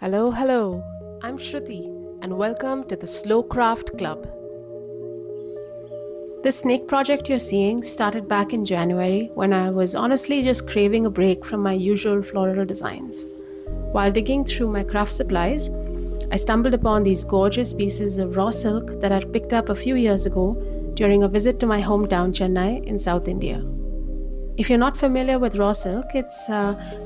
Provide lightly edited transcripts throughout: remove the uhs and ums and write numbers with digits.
Hello. I'm Shruti, and welcome to the Slow Craft Club. This snake project you're seeing started back in January when I was honestly just craving a break from my usual floral designs. While digging through my craft supplies, I stumbled upon these gorgeous pieces of raw silk that I'd picked up a few years ago during a visit to my hometown Chennai in South India. If you're not familiar with raw silk, it's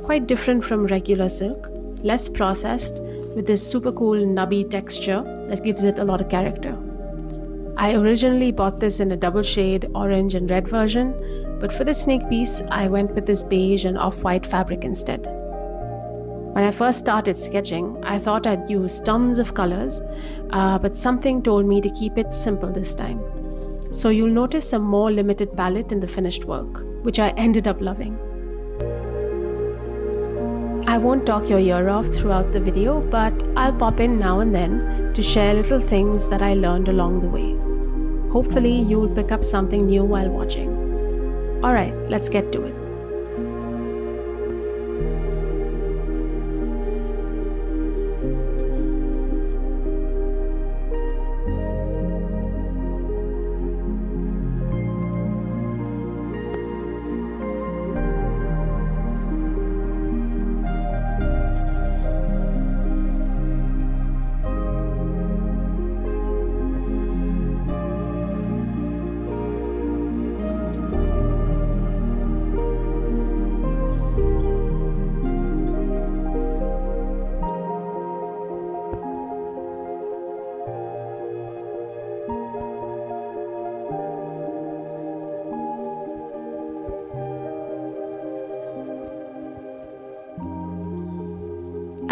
quite different from regular silk, less processed, with this super cool nubby texture that gives it a lot of character. I originally bought this in a double shade orange and red version, but for this snake piece, I went with this beige and off white fabric instead. When I first started sketching, I thought I'd use tons of colors, but something told me to keep it simple this time. So you'll notice a more limited palette in the finished work, which I ended up loving. I won't talk your ear off throughout the video, but I'll pop in now and then to share little things that I learned along the way. Hopefully, you'll pick up something new while watching. Alright, let's get to it.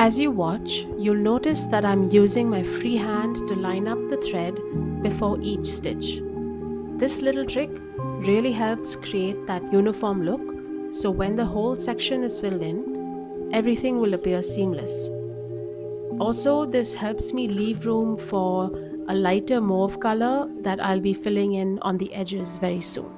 As you watch, you'll notice that I'm using my free hand to line up the thread before each stitch. This little trick really helps create that uniform look, so when the whole section is filled in, everything will appear seamless. Also, this helps me leave room for a lighter mauve color that I'll be filling in on the edges very soon.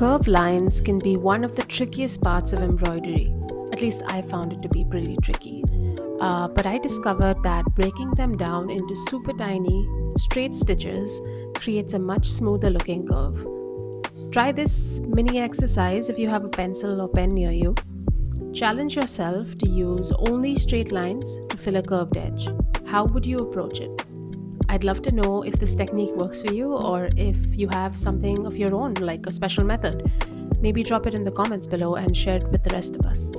Curved lines can be one of the trickiest parts of embroidery. At least I found it to be pretty tricky. But I discovered that breaking them down into super tiny, straight stitches creates a much smoother looking curve. Try this mini exercise if you have a pencil or pen near you. Challenge yourself to use only straight lines to fill a curved edge. How would you approach it? I'd love to know if this technique works for you or if you have something of your own, like a special method. Maybe drop it in the comments below and share it with the rest of us.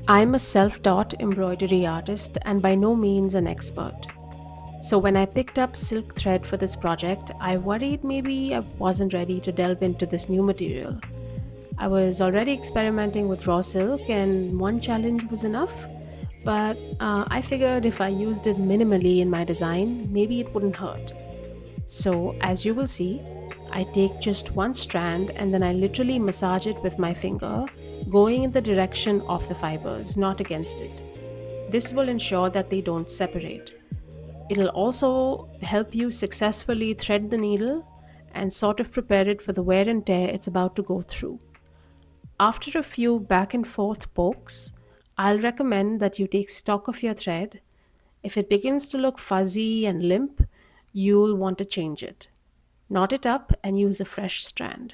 I'm a self taught embroidery artist and by no means an expert. So, when I picked up silk thread for this project, I worried maybe I wasn't ready to delve into this new material. I was already experimenting with raw silk, and one challenge was enough. But I figured if I used it minimally in my design, maybe it wouldn't hurt. So, as you will see, I take just one strand and then I literally massage it with my finger, going in the direction of the fibers, not against it. This will ensure that they don't separate. It'll also help you successfully thread the needle and sort of prepare it for the wear and tear it's about to go through. After a few back and forth pokes, I'll recommend that you take stock of your thread. If it begins to look fuzzy and limp, you'll want to change it. Knot it up and use a fresh strand.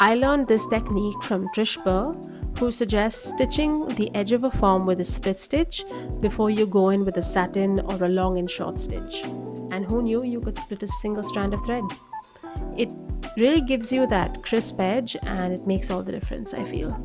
I learned this technique from Trish Burr, who suggests stitching the edge of a form with a split stitch before you go in with a satin or a long and short stitch. And who knew you could split a single strand of thread? It really gives you that crisp edge and it makes all the difference, I feel.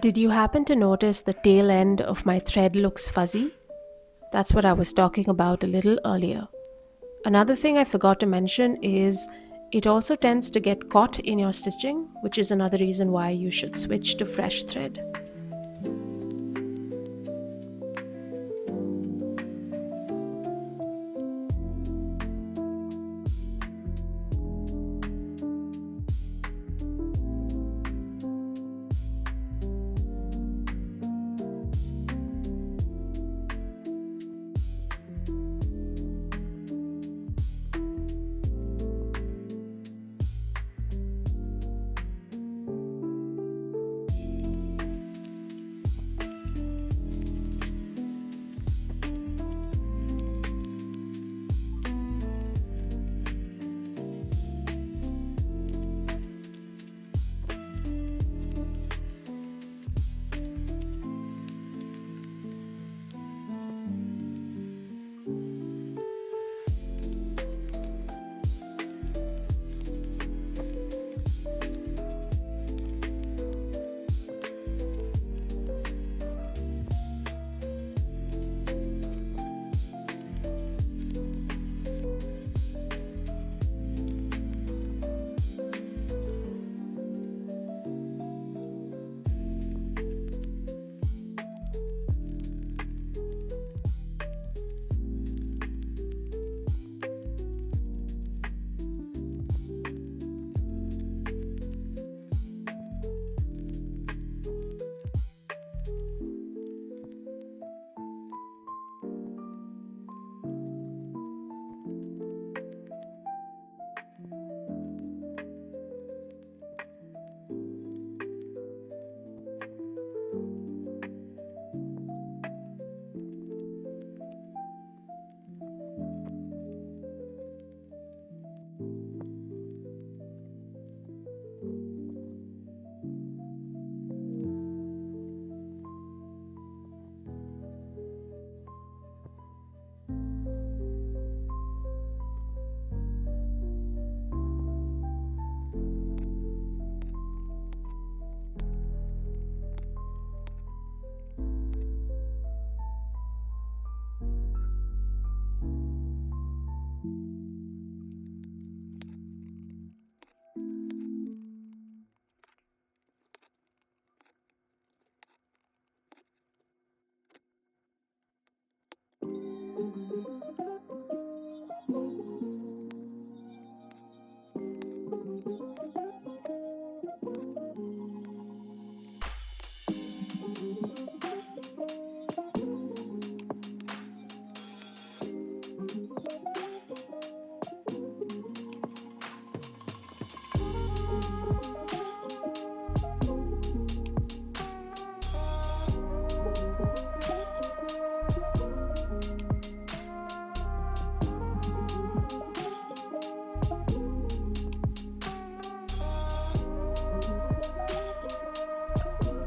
Did you happen to notice the tail end of my thread looks fuzzy? That's what I was talking about a little earlier. Another thing I forgot to mention is it also tends to get caught in your stitching, which is another reason why you should switch to fresh thread.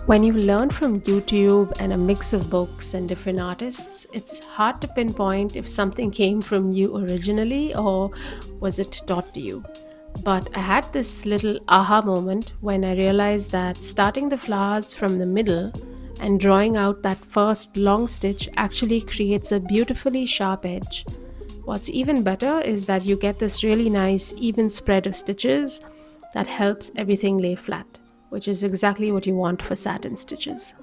When you learn from YouTube and a mix of books and different artists, it's hard to pinpoint if something came from you originally or was it taught to you. But I had this little aha moment when I realized that starting the flowers from the middle and drawing out that first long stitch actually creates a beautifully sharp edge. What's even better is that you get this really nice even spread of stitches that helps everything lay flat, which is exactly what you want for satin stitches.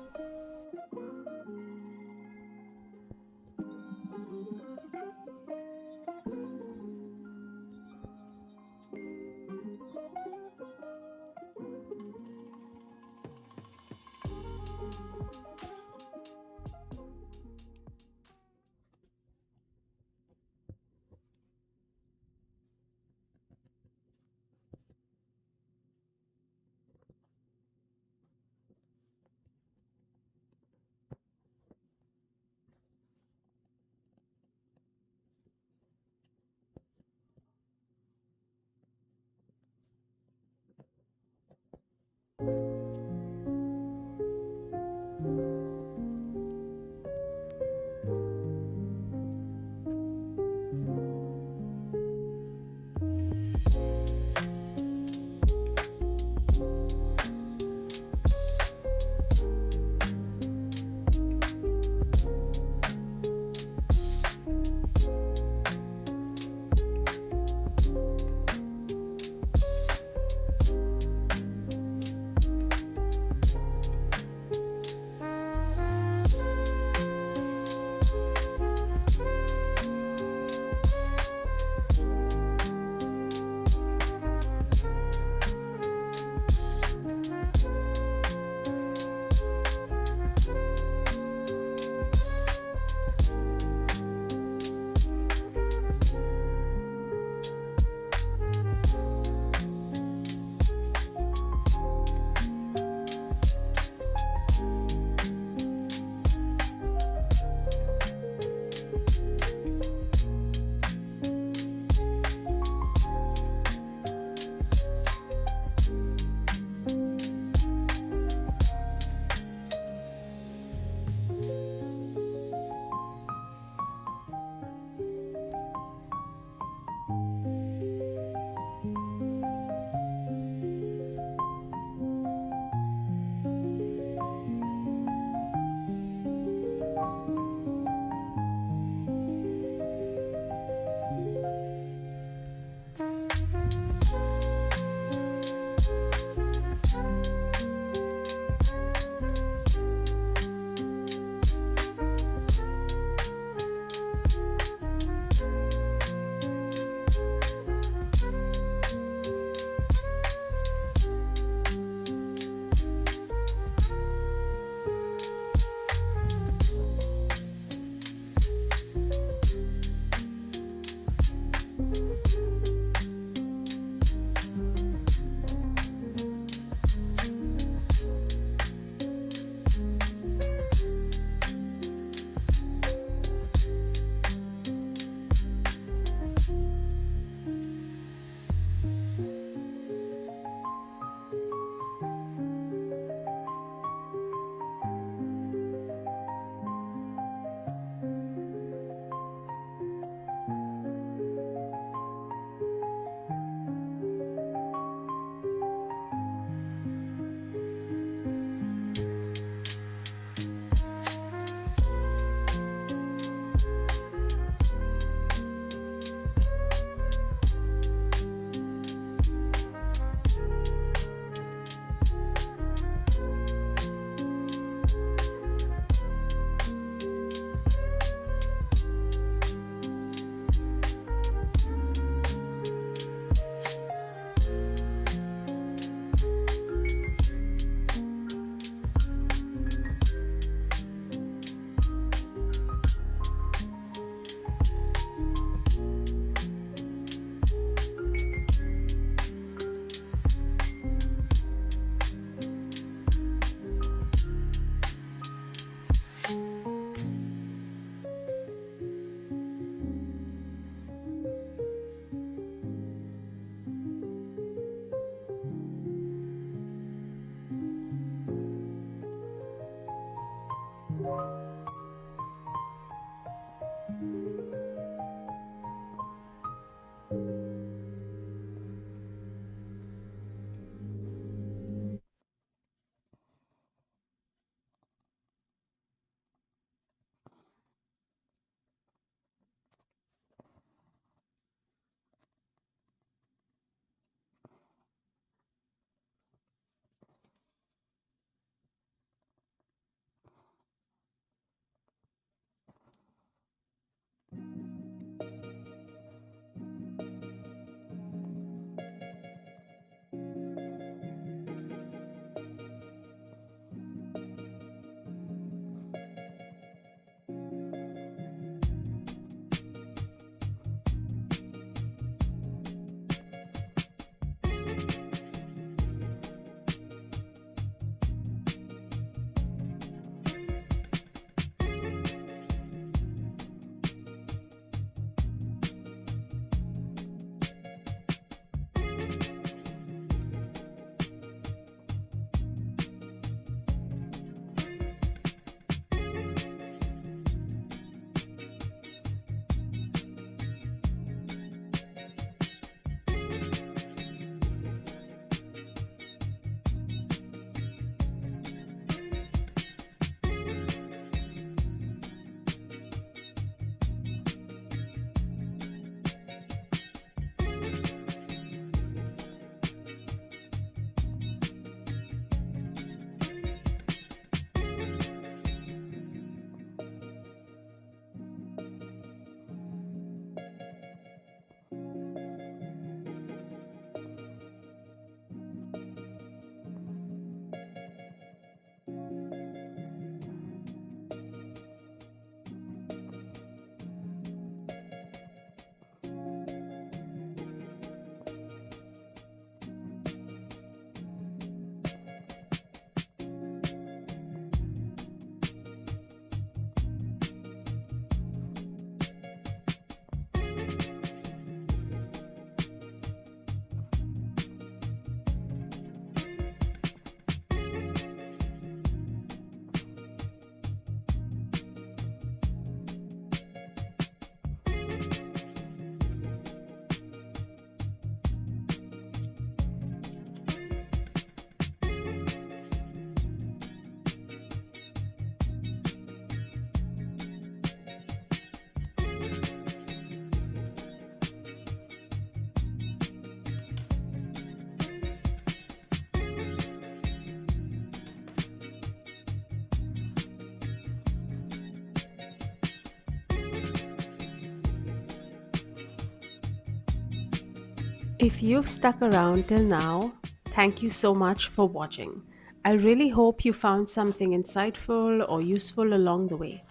If you've stuck around till now, thank you so much for watching. I really hope you found something insightful or useful along the way.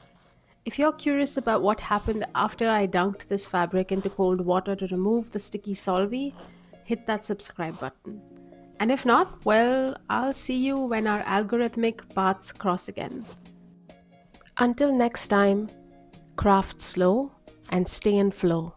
If you're curious about what happened after I dunked this fabric into cold water to remove the sticky Solvy, hit that subscribe button. And if not, well, I'll see you when our algorithmic paths cross again. Until next time, craft slow and stay in flow.